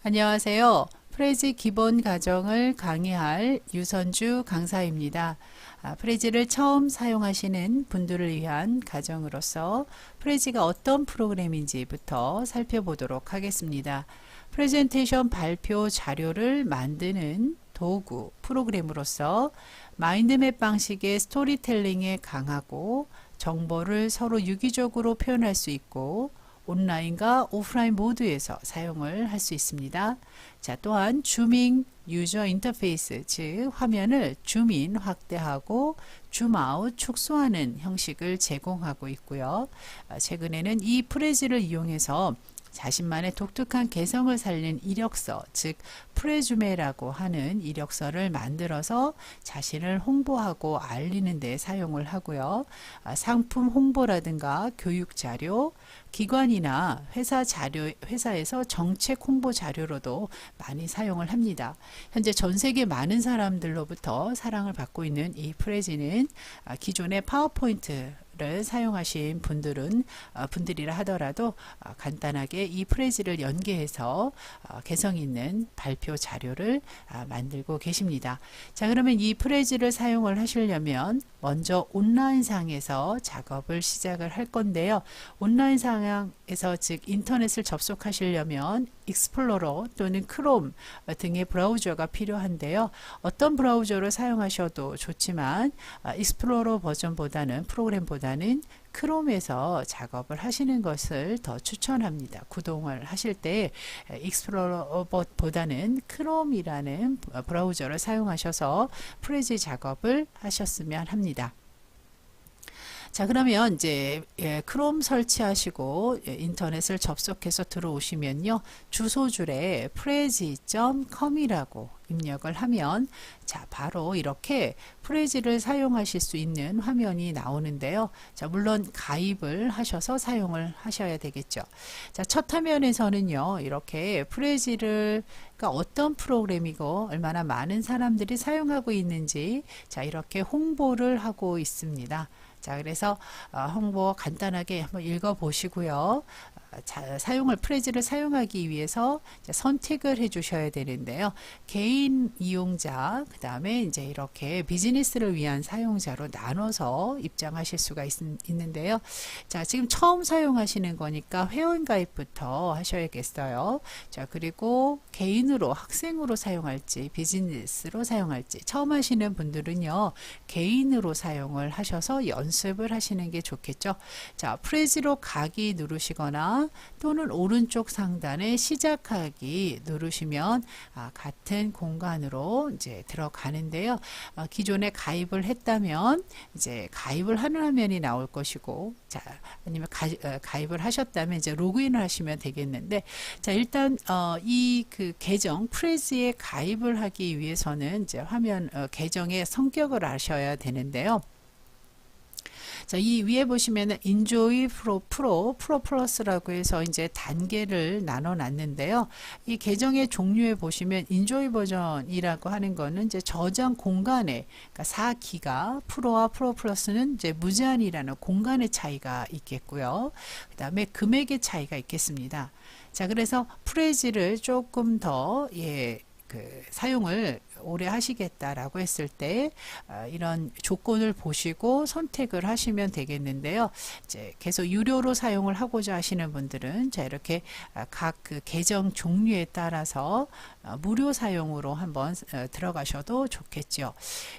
안녕하세요. 프레지 기본 과정을 강의할 유선주 강사입니다. 프레지를 처음 사용하시는 분들을 위한 과정으로서 프레지가 어떤 프로그램인지부터 살펴보도록 하겠습니다. 프레젠테이션 발표 자료를 만드는 도구 프로그램으로서 마인드맵 방식의 스토리텔링에 강하고 정보를 서로 유기적으로 표현할 수 있고 온라인과 오프라인 모두에서 사용을 할 수 있습니다. 자, 또한 줌인 유저 인터페이스, 즉 화면을 줌인 확대하고 줌아웃 축소하는 형식을 제공하고 있고요. 최근에는 이 프레지를 이용해서 자신만의 독특한 개성을 살린 이력서, 즉 프레주메라고 하는 이력서를 만들어서 자신을 홍보하고 알리는 데 사용을 하고요. 상품 홍보라든가 교육 자료, 기관이나 회사에서 정책 홍보 자료로도 많이 사용을 합니다. 현재 전 세계 많은 사람들로부터 사랑을 받고 있는 이 프레지는 기존의 파워포인트 를 사용하신 분들이라 하더라도 간단하게 이 프레지를 연계해서 개성 있는 발표 자료를 만들고 계십니다. 자, 그러면 이 프레지를 사용을 하시려면 먼저 온라인상에서 작업을 시작을 할 건데요. 온라인상에서 즉 인터넷을 접속하시려면 익스플로러 또는 크롬 등의 브라우저가 필요한데요. 어떤 브라우저를 사용하셔도 좋지만 익스플로러 버전보다는 프로그램보다는 크롬에서 작업을 하시는 것을 더 추천합니다. 구동을 하실 때 익스플로러보다는 크롬이라는 브라우저를 사용하셔서 프레지 작업을 하셨으면 합니다. 자, 그러면 이제 크롬 설치하시고 인터넷을 접속해서 들어오시면요. 주소줄에 prezi.com이라고 입력을 하면 자, 바로 이렇게 프레지를 사용하실 수 있는 화면이 나오는데요. 자, 물론 가입을 하셔서 사용을 하셔야 되겠죠. 자, 첫 화면에서는요. 이렇게 프레지를 어떤 프로그램이고 얼마나 많은 사람들이 사용하고 있는지 자, 이렇게 홍보를 하고 있습니다. 자, 그래서 홍보 간단하게 한번 읽어 보시고요. 프레지를 사용하기 위해서 선택을 해 주셔야 되는데요. 개인 이용자, 그 다음에 이제 이렇게 비즈니스를 위한 사용자로 나눠서 입장하실 수가 있는데요. 자, 지금 처음 사용하시는 거니까 회원가입부터 하셔야겠어요. 자, 그리고 개인으로, 학생으로 사용할지, 비즈니스로 사용할지, 처음 하시는 분들은요, 개인으로 사용을 하셔서 연습을 하시는 게 좋겠죠. 자, 프레지로 가기 누르시거나 또는 오른쪽 상단에 시작하기 누르시면 같은 공간으로 이제 들어가는데요. 기존에 가입을 했다면 이제 가입을 하는 화면이 나올 것이고, 자, 아니면 가입을 하셨다면 이제 로그인을 하시면 되겠는데, 자, 일단 이 그 계정 프레지에 가입을 하기 위해서는 이제 화면 계정의 성격을 아셔야 되는데요. 자, 이 위에 보시면은 인조이 프로 플러스라고 해서 이제 단계를 나눠 놨는데요. 이 계정의 종류에 보시면 인조이 버전이라고 하는 거는 이제 저장 공간에, 그러니까 4기가, 프로와 프로 플러스는 이제 무제한이라는 공간의 차이가 있겠고요. 그 다음에 금액의 차이가 있겠습니다. 자, 그래서 프레지를 조금 더 사용을 오래 하시겠다라고 했을 때 이런 조건을 보시고 선택을 하시면 되겠는데요. 이제 계속 유료로 사용을 하고자 하시는 분들은 자, 이렇게 각 그 계정 종류에 따라서 무료 사용으로 한번 들어가셔도 좋겠죠.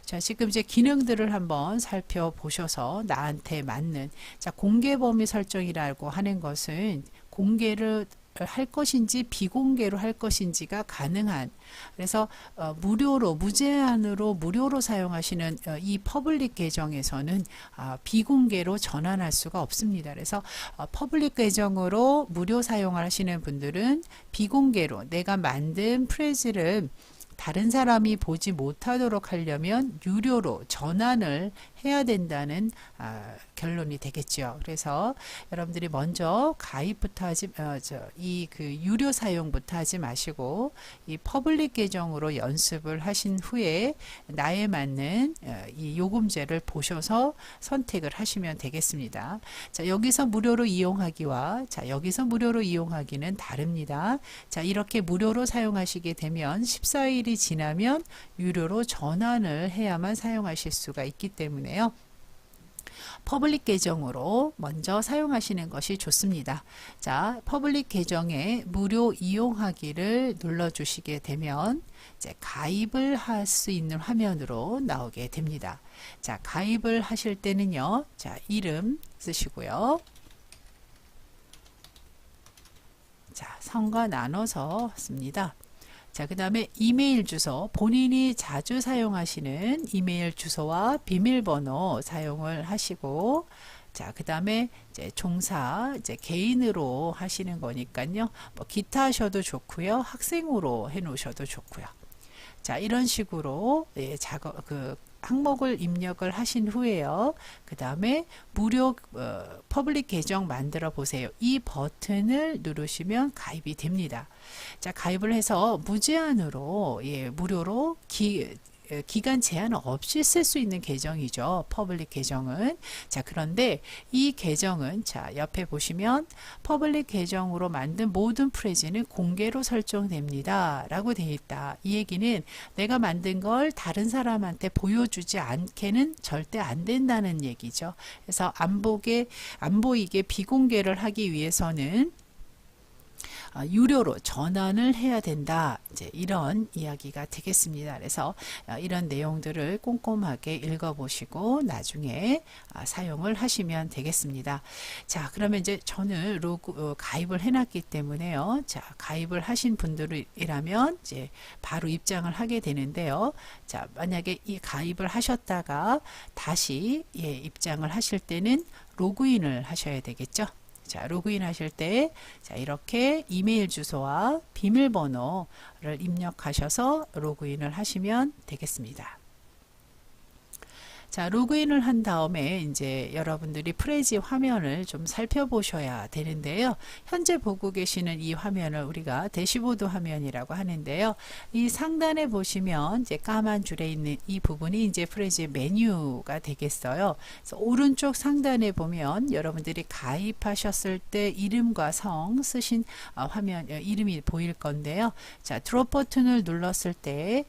자, 지금 이제 기능들을 한번 살펴보셔서 나한테 맞는, 자, 공개 범위 설정이라고 하는 것은 공개를 할 것인지 비공개로 할 것인지가 가능한, 그래서 무제한으로 사용하시는 이 퍼블릭 계정에서는 비공개로 전환할 수가 없습니다. 그래서 퍼블릭 계정으로 무료 사용을 하시는 분들은 비공개로 내가 만든 프레지를 다른 사람이 보지 못하도록 하려면 유료로 전환을 해야 된다는 결론이 되겠죠. 그래서 여러분들이 먼저 가입부터 이 유료 사용부터 하지 마시고 이 퍼블릭 계정으로 연습을 하신 후에 나에 맞는 이 요금제를 보셔서 선택을 하시면 되겠습니다. 자, 여기서 무료로 이용하기와 여기서 무료로 이용하기는 다릅니다. 자, 이렇게 무료로 사용하시게 되면 14일이 지나면 유료로 전환을 해야만 사용하실 수가 있기 때문에요. 퍼블릭 계정으로 먼저 사용하시는 것이 좋습니다. 자, 퍼블릭 계정에 무료 이용하기를 눌러주시게 되면 이제 가입을 할 수 있는 화면으로 나오게 됩니다. 자, 가입을 하실 때는요, 자, 이름 쓰시고요. 자, 성과 나눠서 씁니다. 자, 그 다음에 이메일 주소, 본인이 자주 사용하시는 이메일 주소와 비밀번호 사용을 하시고, 자, 그 다음에 이제 종사, 이제 개인으로 하시는 거니까요. 뭐 기타 하셔도 좋고요. 학생으로 해 놓으셔도 좋고요. 자, 이런 식으로 항목을 입력을 하신 후에요. 그 다음에 무료 퍼블릭 계정 만들어 보세요. 이 버튼을 누르시면 가입이 됩니다. 자, 가입을 해서 무제한으로 무료로 기간 제한 없이 쓸 수 있는 계정이죠. 퍼블릭 계정은. 자, 그런데 이 계정은 자, 옆에 보시면 퍼블릭 계정으로 만든 모든 프레지는 공개로 설정됩니다. 라고 되어 있다. 이 얘기는 내가 만든 걸 다른 사람한테 보여주지 않게는 절대 안 된다는 얘기죠. 그래서 안 보이게 비공개를 하기 위해서는 유료로 전환을 해야 된다. 이제 이런 이야기가 되겠습니다. 그래서 이런 내용들을 꼼꼼하게 읽어보시고 나중에 사용을 하시면 되겠습니다. 자, 그러면 이제 저는 가입을 해놨기 때문에요. 자, 가입을 하신 분들이라면 이제 바로 입장을 하게 되는데요. 자, 만약에 이 가입을 하셨다가 다시 입장을 하실 때는 로그인을 하셔야 되겠죠. 자, 로그인 하실 때, 자, 이렇게 이메일 주소와 비밀번호를 입력하셔서 로그인을 하시면 되겠습니다. 자, 로그인을 한 다음에 이제 여러분들이 프레지 화면을 좀 살펴보셔야 되는데요. 현재 보고 계시는 이 화면을 우리가 대시보드 화면이라고 하는데요. 이 상단에 보시면 이제 까만 줄에 있는 이 부분이 이제 프레지 메뉴가 되겠어요. 그래서 오른쪽 상단에 보면 여러분들이 가입하셨을 때 이름과 성 쓰신 화면 이름이 보일 건데요. 자, 드롭 버튼을 눌렀을 때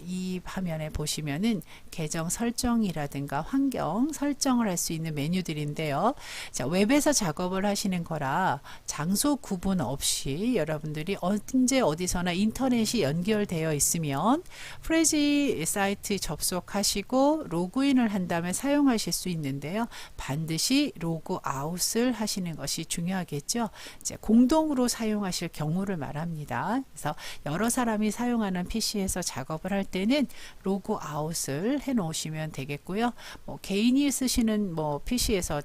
이 화면에 보시면은 계정 설정이라든가 환경 설정을 할 수 있는 메뉴들인데요. 자, 웹에서 작업을 하시는 거라 장소 구분 없이 여러분들이 언제 어디서나 인터넷이 연결되어 있으면 프레지 사이트 접속하시고 로그인을 한 다음에 사용하실 수 있는데요. 반드시 로그아웃을 하시는 것이 중요하겠죠. 이제 공동으로 사용하실 경우를 말합니다. 그래서 여러 사람이 사용하는 PC에서 작업을 할 때는 로그아웃을 해 놓으시면 되겠고요. 뭐 개인이 쓰시는 뭐 PC에서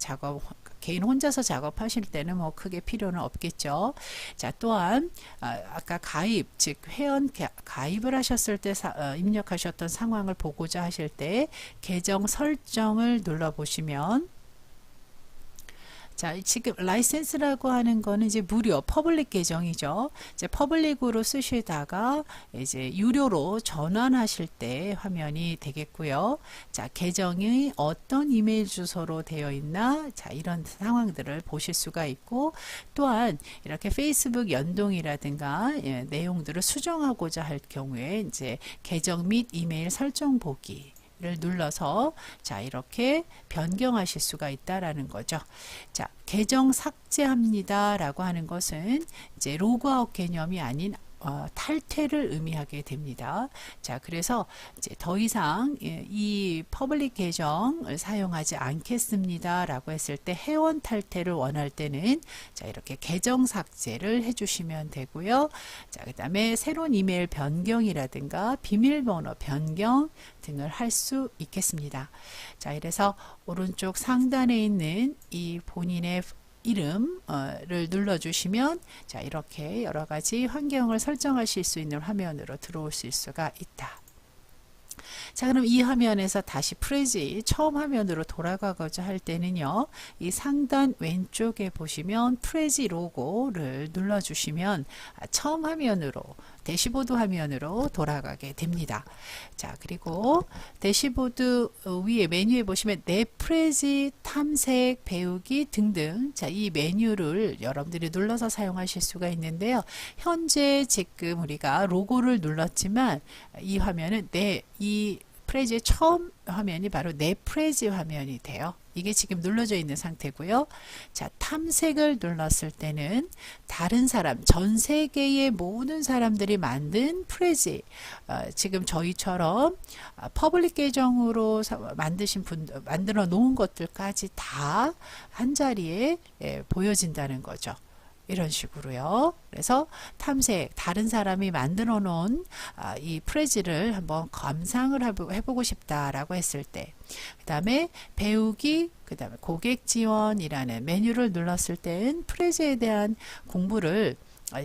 개인 혼자서 작업하실 때는 뭐 크게 필요는 없겠죠. 자, 또한 아까 가입, 즉 회원 가입을 하셨을 때 입력하셨던 상황을 보고자 하실 때 계정 설정을 눌러 보시면 자, 지금 라이센스라고 하는 거는 이제 무료 퍼블릭 계정이죠. 이제 퍼블릭으로 쓰시다가 이제 유료로 전환하실 때 화면이 되겠고요. 자, 계정이 어떤 이메일 주소로 되어 있나, 자, 이런 상황들을 보실 수가 있고, 또한 이렇게 페이스북 연동이라든가 내용들을 수정하고자 할 경우에 이제 계정 및 이메일 설정 보기 를 눌러서 자, 이렇게 변경하실 수가 있다라는 거죠. 자, 계정 삭제합니다 라고 하는 것은 이제 로그아웃 개념이 아닌 탈퇴를 의미하게 됩니다. 자, 그래서 이제 더 이상 이 퍼블릭 계정을 사용하지 않겠습니다 라고 했을 때 회원 탈퇴를 원할 때는 자, 이렇게 계정 삭제를 해주시면 되고요. 자, 그 다음에 새로운 이메일 변경이라든가 비밀번호 변경 등을 할 수 있겠습니다. 자, 이래서 오른쪽 상단에 있는 이 본인의 이름을 눌러주시면 자, 이렇게 여러 가지 환경을 설정하실 수 있는 화면으로 들어오실 수가 있다. 자, 그럼 이 화면에서 다시 프레지 처음 화면으로 돌아가고자 할 때는요, 이 상단 왼쪽에 보시면 프레지 로고를 눌러주시면 처음 화면으로, 대시보드 화면으로 돌아가게 됩니다. 자, 그리고 대시보드 위에 메뉴에 보시면 내 프레지, 탐색, 배우기 등등, 자, 이 메뉴를 여러분들이 눌러서 사용하실 수가 있는데요. 현재 지금 우리가 로고를 눌렀지만 이 화면은 이 프레지의 처음 화면이 바로 내 프레지 화면이 돼요. 이게 지금 눌러져 있는 상태고요. 자, 탐색을 눌렀을 때는 다른 사람, 전 세계의 모든 사람들이 만든 프레지, 지금 저희처럼 퍼블릭 계정으로 만들어 놓은 것들까지 다 한 자리에 보여진다는 거죠. 이런 식으로요. 그래서 탐색, 다른 사람이 만들어 놓은 이 프레지를 한번 감상을 해보고 싶다라고 했을 때, 그 다음에 배우기, 그 다음에 고객 지원이라는 메뉴를 눌렀을 때는 프레지에 대한 공부를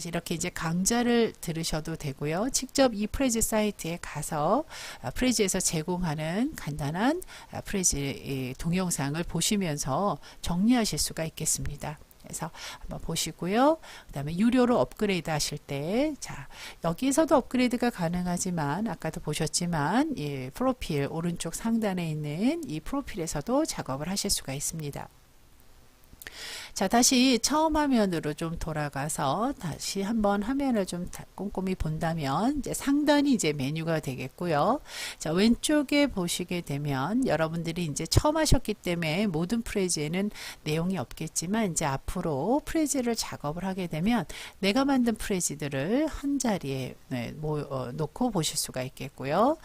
이렇게 이제 강좌를 들으셔도 되고요. 직접 이 프레지 사이트에 가서 프레지에서 제공하는 간단한 프레지 동영상을 보시면서 정리하실 수가 있겠습니다. 그래서 한번 보시고요. 그 다음에 유료로 업그레이드 하실 때, 자, 여기서도 업그레이드가 가능하지만 아까도 보셨지만 이 프로필 오른쪽 상단에 있는 이 프로필에서도 작업을 하실 수가 있습니다. 자, 다시 처음 화면으로 좀 돌아가서 다시 한번 화면을 좀 꼼꼼히 본다면 이제 상단이 이제 메뉴가 되겠고요. 자, 왼쪽에 보시게 되면 여러분들이 이제 처음 하셨기 때문에 모든 프레지에는 내용이 없겠지만 이제 앞으로 프레지를 작업을 하게 되면 내가 만든 프레지들을 한 자리에 놓고 보실 수가 있겠고요.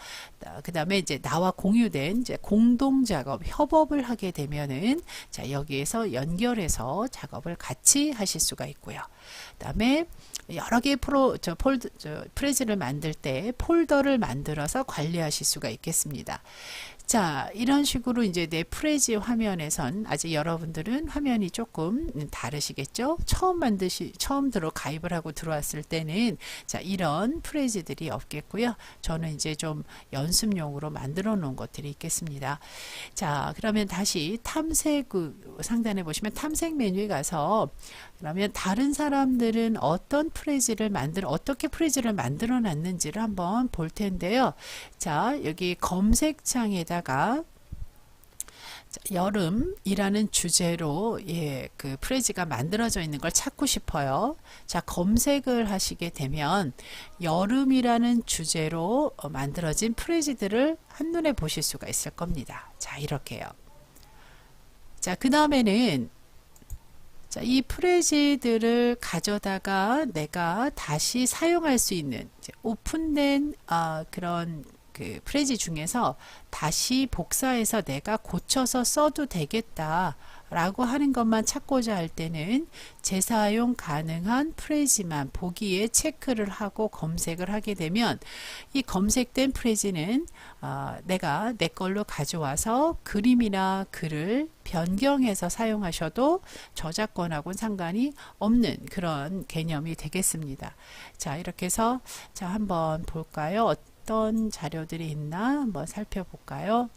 그 다음에 이제 나와 공유된 이제 공동 작업, 협업을 하게 되면은 자, 여기에서 연결해서 작업을 같이 하실 수가 있고요. 그 다음에 여러 개의 프레지를 만들 때 폴더를 만들어서 관리하실 수가 있겠습니다. 자, 이런 식으로 이제 내 프레지 화면에선 아직 여러분들은 화면이 조금 다르시겠죠? 처음 가입을 하고 들어왔을 때는 자, 이런 프레지들이 없겠고요. 저는 이제 좀 연습용으로 만들어 놓은 것들이 있겠습니다. 자, 그러면 다시 탐색 상단에 보시면 탐색 메뉴에 가서 그러면 다른 사람들은 어떻게 프레지를 만들어 놨는지를 한번 볼 텐데요. 자, 여기 검색창에다가 여름이라는 주제로 그 프레지가 만들어져 있는 걸 찾고 싶어요. 자, 검색을 하시게 되면 여름이라는 주제로 만들어진 프레지들을 한눈에 보실 수가 있을 겁니다. 자, 이렇게요. 자, 그 다음에는 자, 이 프레지들을 가져다가 내가 다시 사용할 수 있는 오픈된 그런 그 프레지 중에서 다시 복사해서 내가 고쳐서 써도 되겠다 라고 하는 것만 찾고자 할 때는 재사용 가능한 프레지만 보기에 체크를 하고 검색을 하게 되면 이 검색된 프레지는 내가 내 걸로 가져와서 그림이나 글을 변경해서 사용하셔도 저작권하고는 상관이 없는 그런 개념이 되겠습니다. 자, 이렇게 해서 자, 한번 볼까요? 어떤 자료들이 있나 한번 살펴볼까요?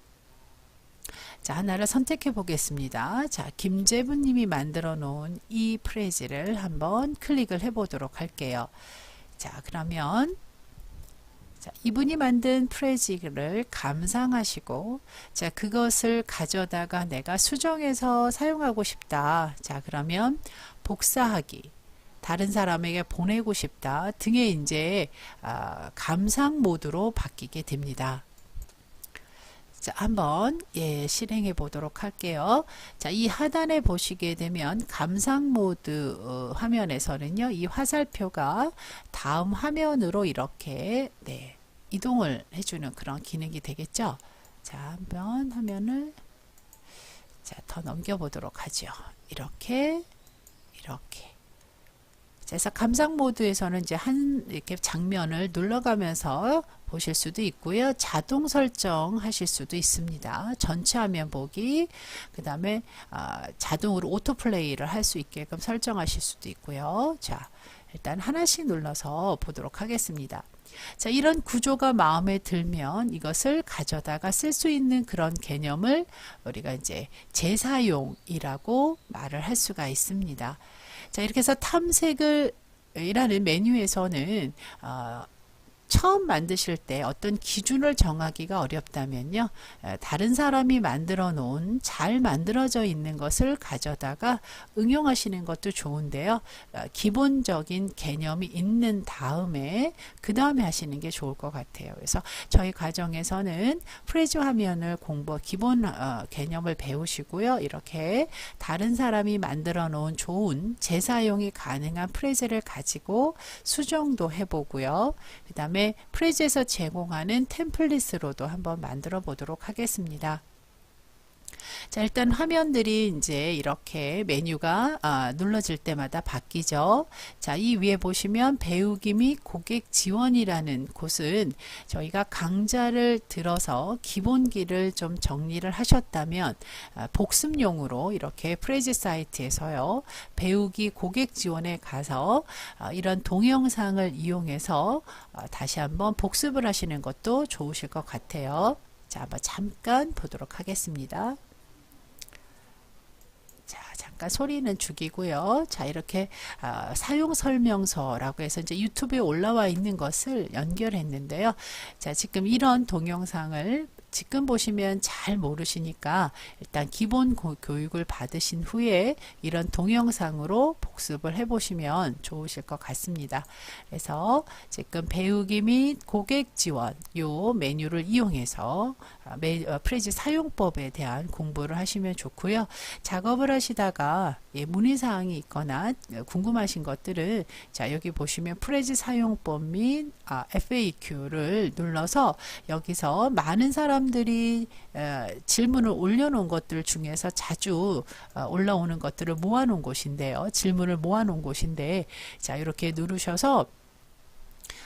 자, 하나를 선택해 보겠습니다. 자, 김재분 님이 만들어 놓은 이 프레지를 한번 클릭을 해 보도록 할게요. 자, 그러면 자, 이분이 만든 프레지를 감상하시고 자, 그것을 가져다가 내가 수정해서 사용하고 싶다. 자, 그러면 복사하기, 다른 사람에게 보내고 싶다 등의 이제 감상 모드로 바뀌게 됩니다. 자, 한번 실행해 보도록 할게요. 자, 이 하단에 보시게 되면 감상 모드 화면에서는요, 이 화살표가 다음 화면으로 이렇게 이동을 해주는 그런 기능이 되겠죠. 자, 한번 화면을 자, 더 넘겨 보도록 하죠. 이렇게 그래서 감상 모드에서는 이제 한 이렇게 장면을 눌러가면서 보실 수도 있고요. 자동 설정하실 수도 있습니다. 전체 화면 보기, 그 다음에 자동으로 오토플레이를 할 수 있게끔 설정하실 수도 있고요. 자, 일단 하나씩 눌러서 보도록 하겠습니다. 자, 이런 구조가 마음에 들면 이것을 가져다가 쓸 수 있는 그런 개념을 우리가 이제 재사용이라고 말을 할 수가 있습니다. 자, 이렇게 해서 탐색을 이라는 메뉴에서는 처음 만드실 때 어떤 기준을 정하기가 어렵다면요, 다른 사람이 만들어 놓은 잘 만들어져 있는 것을 가져다가 응용하시는 것도 좋은데요, 기본적인 개념이 있는 다음에 그 다음에 하시는 게 좋을 것 같아요. 그래서 저희 과정에서는 프레즈 화면을 기본 개념을 배우시고요, 이렇게 다른 사람이 만들어 놓은 좋은 재사용이 가능한 프레즈를 가지고 수정도 해보고요, 그 다음에 프레즈에서 제공하는 템플릿으로도 한번 만들어 보도록 하겠습니다. 자, 일단 화면들이 이제 이렇게 메뉴가 눌러질 때마다 바뀌죠. 자, 이 위에 보시면 배우기 및 고객 지원이라는 곳은 저희가 강좌를 들어서 기본기를 좀 정리를 하셨다면 복습용으로 이렇게 프레즈 사이트에서요, 배우기 고객 지원에 가서 이런 동영상을 이용해서 다시 한번 복습을 하시는 것도 좋으실 것 같아요. 자, 한번 잠깐 보도록 하겠습니다. 자, 잠깐 소리는 죽이고요. 자, 이렇게 사용 설명서라고 해서 이제 유튜브에 올라와 있는 것을 연결했는데요. 자, 지금 이런 동영상을 지금 보시면 잘 모르시니까 일단 기본 교육을 받으신 후에 이런 동영상으로 복습을 해보시면 좋으실 것 같습니다. 그래서 지금 배우기 및 고객 지원 요 메뉴를 이용해서 프레즈 사용법에 대한 공부를 하시면 좋고요. 작업을 하시다가 문의사항이 있거나 궁금하신 것들은 자, 여기 보시면 프레즈 사용법 및 FAQ를 눌러서 여기서 많은 사람들이 질문을 올려놓은 것들 중에서 자주 올라오는 것들을 모아놓은 곳인데요. 질문을 모아놓은 곳인데, 자, 이렇게 누르셔서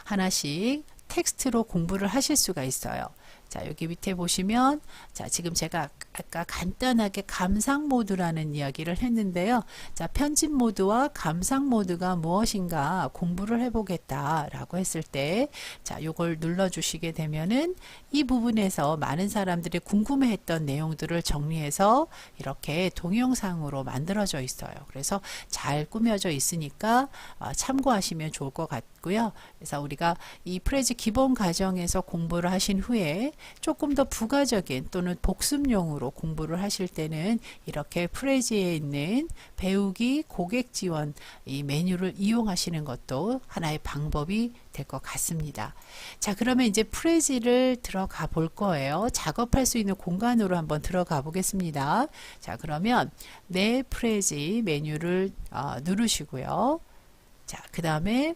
하나씩 텍스트로 공부를 하실 수가 있어요. 자, 여기 밑에 보시면, 자, 지금 제가 아까 간단하게 감상 모드라는 이야기를 했는데요. 자, 편집 모드와 감상 모드가 무엇인가 공부를 해보겠다라고 했을 때, 자, 요걸 눌러주시게 되면은 이 부분에서 많은 사람들이 궁금해했던 내용들을 정리해서 이렇게 동영상으로 만들어져 있어요. 그래서 잘 꾸며져 있으니까 참고하시면 좋을 것 같고요. 그래서 우리가 이 프레즈 기본 과정에서 공부를 하신 후에 조금 더 부가적인 또는 복습용으로 공부를 하실 때는 이렇게 프레즈에 있는 배우기 고객 지원 이 메뉴를 이용하시는 것도 하나의 방법이 될 것 같습니다. 자, 그러면 이제 프레즈를 들어가 볼 거예요. 작업할 수 있는 공간으로 한번 들어가 보겠습니다. 자, 그러면 내 프레즈 메뉴를 누르시고요. 자, 그 다음에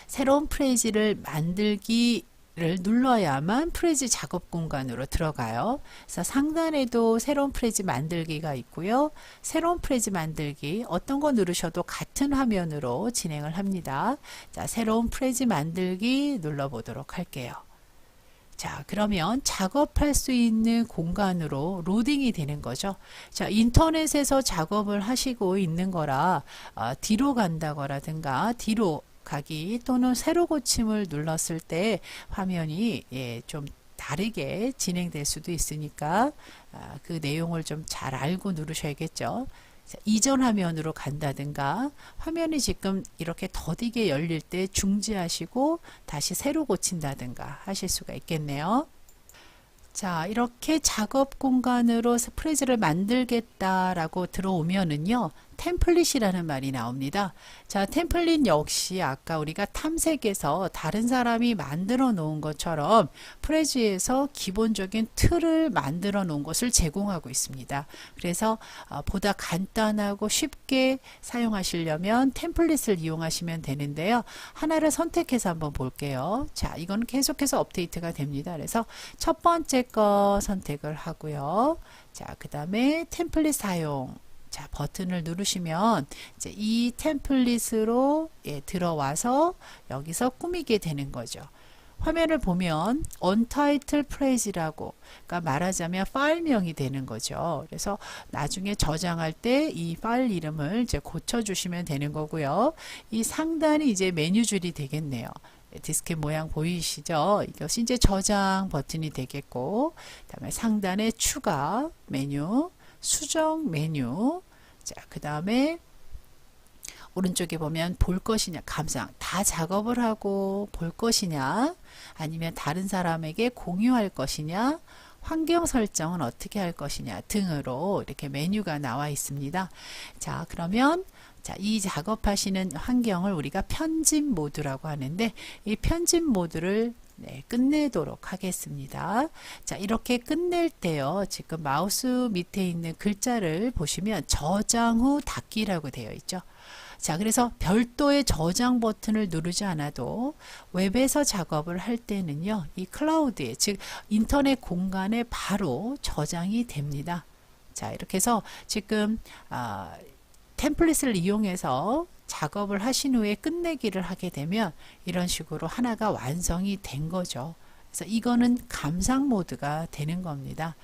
새로운 프레즈를 만들기 를 눌러야만 프레즈 작업 공간으로 들어가요. 그래서 상단에도 새로운 프레즈 만들기가 있고요. 새로운 프레즈 만들기 어떤 거 누르셔도 같은 화면으로 진행을 합니다. 자, 새로운 프레즈 만들기 눌러보도록 할게요. 자, 그러면 작업할 수 있는 공간으로 로딩이 되는 거죠. 자, 인터넷에서 작업을 하시고 있는 거라 뒤로 간다거라든가 뒤로 가기 또는 새로 고침을 눌렀을 때 화면이 좀 다르게 진행될 수도 있으니까 그 내용을 좀 잘 알고 누르셔야겠죠. 자, 이전 화면으로 간다든가 화면이 지금 이렇게 더디게 열릴 때 중지하시고 다시 새로 고친다든가 하실 수가 있겠네요. 자, 이렇게 작업 공간으로 프레즈를 만들겠다라고 들어오면은요, 템플릿이라는 말이 나옵니다. 자, 템플릿 역시 아까 우리가 탐색에서 다른 사람이 만들어 놓은 것처럼 프레즈에서 기본적인 틀을 만들어 놓은 것을 제공하고 있습니다. 그래서 보다 간단하고 쉽게 사용하시려면 템플릿을 이용하시면 되는데요. 하나를 선택해서 한번 볼게요. 자, 이건 계속해서 업데이트가 됩니다. 그래서 첫 번째 거 선택을 하고요. 자, 그 다음에 템플릿 사용. 자, 버튼을 누르시면 이제 이 템플릿으로 들어와서 여기서 꾸미게 되는 거죠. 화면을 보면 Untitled Phrase라고, 그러니까 말하자면 파일명이 되는 거죠. 그래서 나중에 저장할 때 이 파일 이름을 이제 고쳐주시면 되는 거고요. 이 상단이 이제 메뉴줄이 되겠네요. 디스켓 모양 보이시죠? 이것이 이제 저장 버튼이 되겠고, 그다음에 상단에 추가 메뉴, 수정 메뉴, 자, 그 다음에 오른쪽에 보면 볼 것이냐, 감상, 다 작업을 하고 볼 것이냐, 아니면 다른 사람에게 공유할 것이냐, 환경 설정은 어떻게 할 것이냐 등으로 이렇게 메뉴가 나와 있습니다. 자, 그러면 자, 이 작업하시는 환경을 우리가 편집 모드라고 하는데, 이 편집 모드를 끝내도록 하겠습니다. 자, 이렇게 끝낼 때요, 지금 마우스 밑에 있는 글자를 보시면 저장 후 닫기라고 되어 있죠. 자, 그래서 별도의 저장 버튼을 누르지 않아도 웹에서 작업을 할 때는요, 이 클라우드에, 즉 인터넷 공간에 바로 저장이 됩니다. 자, 이렇게 해서 지금 템플릿을 이용해서 작업을 하신 후에 끝내기를 하게 되면 이런 식으로 하나가 완성이 된 거죠. 그래서 이거는 감상 모드가 되는 겁니다.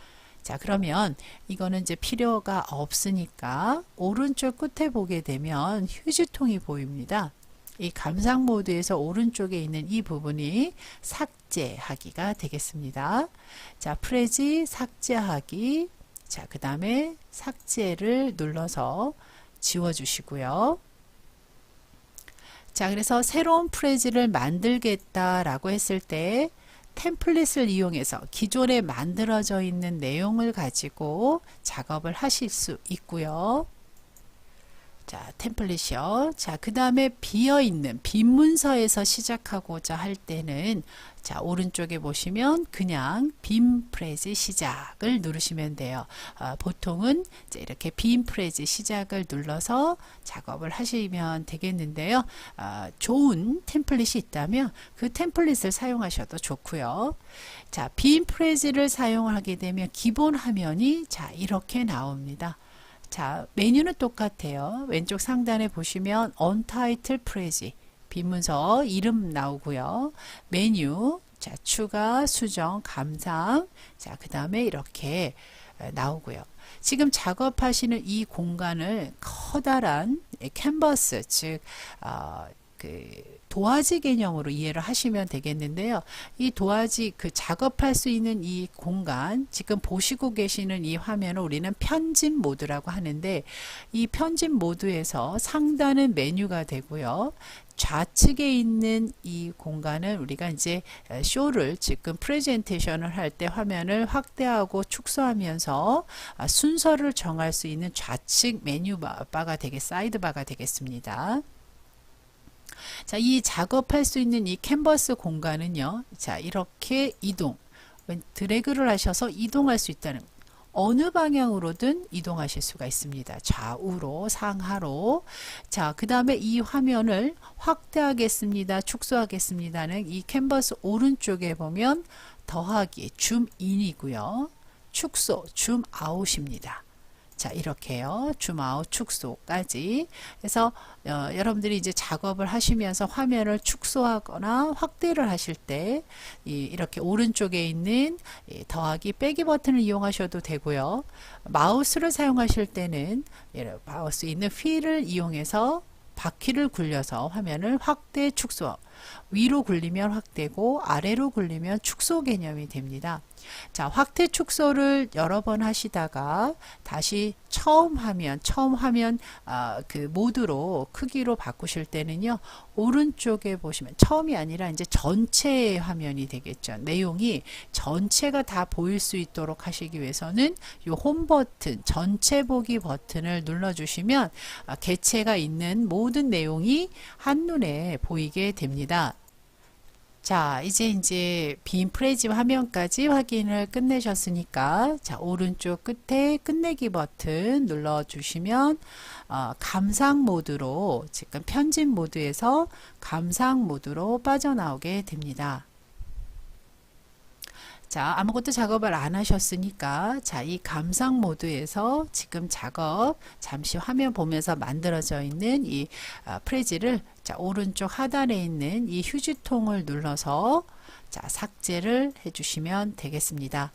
자, 그러면 이거는 이제 필요가 없으니까 오른쪽 끝에 보게 되면 휴지통이 보입니다. 이 감상 모드에서 오른쪽에 있는 이 부분이 삭제하기가 되겠습니다. 자, 프레지 삭제하기. 자, 그 다음에 삭제를 눌러서 지워주시고요. 자, 그래서 새로운 프레지를 만들겠다라고 했을 때 템플릿을 이용해서 기존에 만들어져 있는 내용을 가지고 작업을 하실 수 있고요. 자, 템플릿이요. 자, 그 다음에 비어있는 빈 문서에서 시작하고자 할 때는 자, 오른쪽에 보시면 그냥 빈 프레즈 시작을 누르시면 돼요. 보통은 이제 이렇게 빈 프레즈 시작을 눌러서 작업을 하시면 되겠는데요. 좋은 템플릿이 있다면 그 템플릿을 사용하셔도 좋고요. 자, 빈 프레즈를 사용하게 되면 기본 화면이 자, 이렇게 나옵니다. 자, 메뉴는 똑같아요. 왼쪽 상단에 보시면 Untitled Phrase, 빈 문서 이름 나오고요. 메뉴, 자, 추가, 수정, 감상, 자, 그 다음에 이렇게 나오고요. 지금 작업하시는 이 공간을 커다란 캔버스, 즉 도화지 개념으로 이해를 하시면 되겠는데요. 이 도화지 작업할 수 있는 이 공간, 지금 보시고 계시는 이 화면을 우리는 편집 모드라고 하는데, 이 편집 모드에서 상단은 메뉴가 되고요. 좌측에 있는 이 공간은 우리가 이제 쇼를, 지금 프레젠테이션을 할 때 화면을 확대하고 축소하면서 순서를 정할 수 있는 좌측 메뉴 바가 사이드바가 되겠습니다. 자, 이 작업할 수 있는 이 캔버스 공간은요, 자, 이렇게 드래그를 하셔서 이동할 수 있다는, 어느 방향으로든 이동하실 수가 있습니다. 좌우로, 상하로. 자, 그 다음에 이 화면을 확대하겠습니다, 축소하겠습니다는 이 캔버스 오른쪽에 보면 더하기, 줌인이고요. 축소, 줌아웃입니다. 자, 이렇게요. 줌아웃, 축소까지. 그래서 여러분들이 이제 작업을 하시면서 화면을 축소하거나 확대를 하실 때 이렇게 오른쪽에 있는 더하기, 빼기 버튼을 이용하셔도 되고요. 마우스를 사용하실 때는 마우스 있는 휠을 이용해서 바퀴를 굴려서 화면을 확대, 축소, 위로 굴리면 확대고 아래로 굴리면 축소 개념이 됩니다. 자, 확대 축소를 여러 번 하시다가 다시 처음 화면 그 모드로 크기로 바꾸실 때는요, 오른쪽에 보시면 처음이 아니라 이제 전체 화면이 되겠죠. 내용이 전체가 다 보일 수 있도록 하시기 위해서는 이 홈 버튼, 전체 보기 버튼을 눌러주시면 개체가 있는 모든 내용이 한눈에 보이게 됩니다. 자, 이제 빈 프레지 화면까지 확인을 끝내셨으니까, 자, 오른쪽 끝에 끝내기 버튼 눌러주시면 감상 모드로, 지금 편집 모드에서 감상 모드로 빠져나오게 됩니다. 자, 아무것도 작업을 안 하셨으니까, 자, 이 감상 모드에서 지금 작업, 잠시 화면 보면서 만들어져 있는 이 프레지를, 자, 오른쪽 하단에 있는 이 휴지통을 눌러서, 자, 삭제를 해주시면 되겠습니다.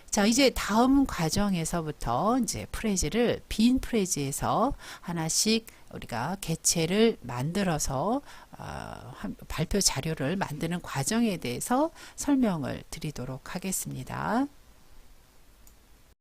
자, 이제 다음 과정에서부터 이제 프레지를 빈 프레지에서 하나씩 우리가 개체를 만들어서 발표 자료를 만드는 과정에 대해서 설명을 드리도록 하겠습니다.